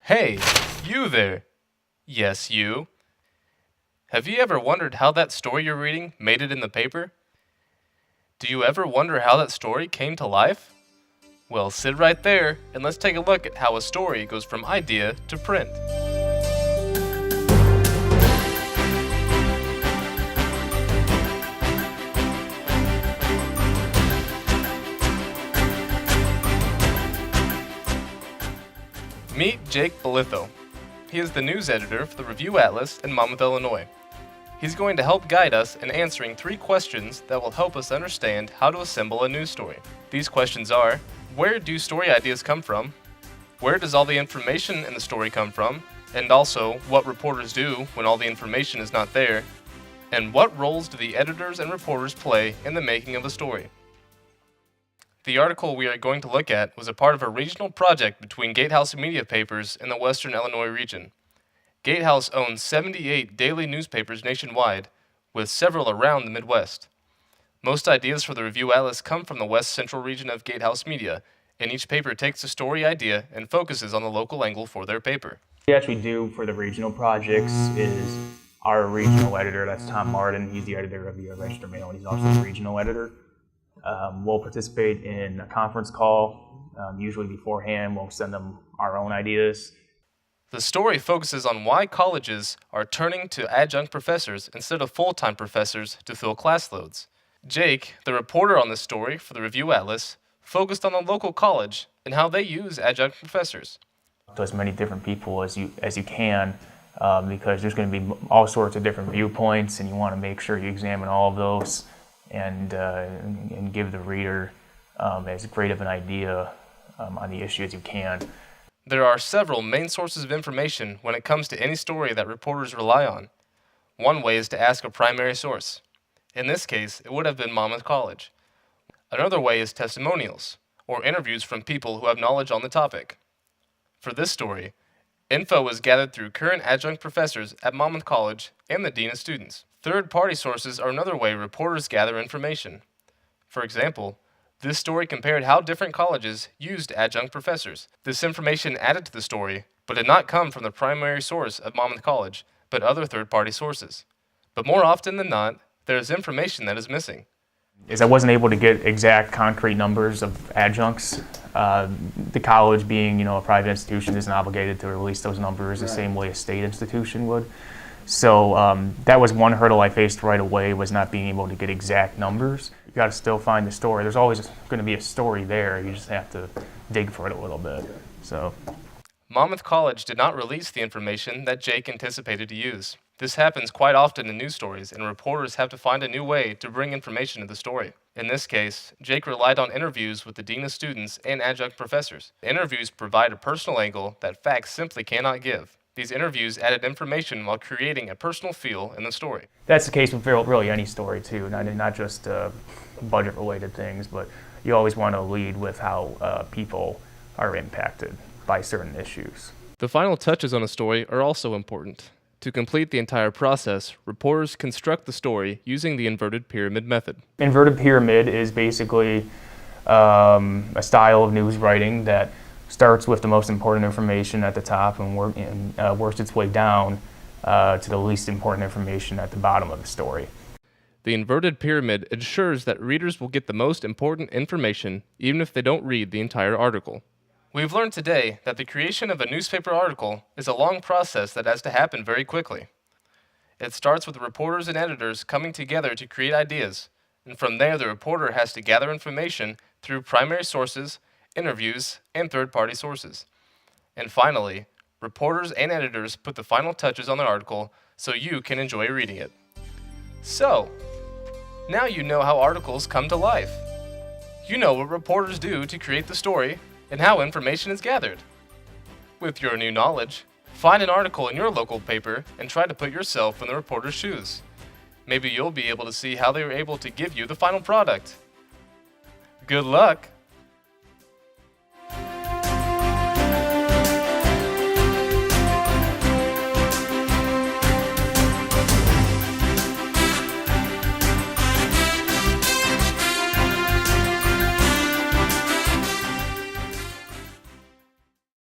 Hey, you there. Yes, you. Have you ever wondered how that story you're reading made it in the paper? Do you ever wonder how that story came to life? Well, sit right there and let's take a look at how a story goes from idea to print. Meet Jake Belitho. He is the news editor for the Review Atlas in Monmouth, Illinois. He's going to help guide us in answering 3 questions that will help us understand how to assemble a news story. These questions are: where do story ideas come from? Where does all the information in the story come from? And also, what reporters do when all the information is not there? And what roles do the editors and reporters play in the making of a story? The article we are going to look at was a part of a regional project between Gatehouse Media Papers in the Western Illinois region. Gatehouse owns 78 daily newspapers nationwide, with several around the Midwest. Most ideas for the Review Atlas come from the West Central region of Gatehouse Media, and each paper takes a story idea and focuses on the local angle for their paper. What we actually do for the regional projects is our regional editor, that's Tom Martin, he's the editor of the Register Mail, and he's also the regional editor. We'll participate in a conference call, usually beforehand. We'll send them our own ideas. The story focuses on why colleges are turning to adjunct professors instead of full-time professors to fill class loads. Jake, the reporter on this story for the Review Atlas, focused on the local college and how they use adjunct professors. To as many different people as you can, because there's going to be all sorts of different viewpoints, and you want to make sure you examine all of those and give the reader as great of an idea on the issue as you can. There are several main sources of information when it comes to any story that reporters rely on. One way is to ask a primary source. In this case, it would have been Monmouth College. Another way is testimonials, or interviews from people who have knowledge on the topic. For this story, info was gathered through current adjunct professors at Monmouth College and the dean of students. Third-party sources are another way reporters gather information. For example, this story compared how different colleges used adjunct professors. This information added to the story, but did not come from the primary source of Monmouth College, but other third-party sources. But more often than not, there is information that is missing. I wasn't able to get exact concrete numbers of adjuncts. The college, being a private institution, isn't obligated to release those numbers the same way a state institution would. So that was one hurdle I faced right away, was not being able to get exact numbers. You got to still find the story. There's always going to be a story there. You just have to dig for it a little bit. So Monmouth College did not release the information that Jake anticipated to use. This happens quite often in news stories, and reporters have to find a new way to bring information to the story. In this case, Jake relied on interviews with the dean of students and adjunct professors. The interviews provide a personal angle that facts simply cannot give. These interviews added information while creating a personal feel in the story. That's the case with really any story too, not just budget-related things, but you always want to lead with how people are impacted by certain issues. The final touches on a story are also important. To complete the entire process, reporters construct the story using the inverted pyramid method. Inverted pyramid is basically a style of news writing that starts with the most important information at the top and works its way down to the least important information at the bottom of the story. The inverted pyramid ensures that readers will get the most important information even if they don't read the entire article. We've learned today that the creation of a newspaper article is a long process that has to happen very quickly. It starts with the reporters and editors coming together to create ideas, and from there the reporter has to gather information through primary sources, interviews, and third-party sources. And finally, reporters and editors put the final touches on the article so you can enjoy reading it. So, now you know how articles come to life. You know what reporters do to create the story and how information is gathered. With your new knowledge, find an article in your local paper and try to put yourself in the reporter's shoes. Maybe you'll be able to see how they were able to give you the final product. Good luck!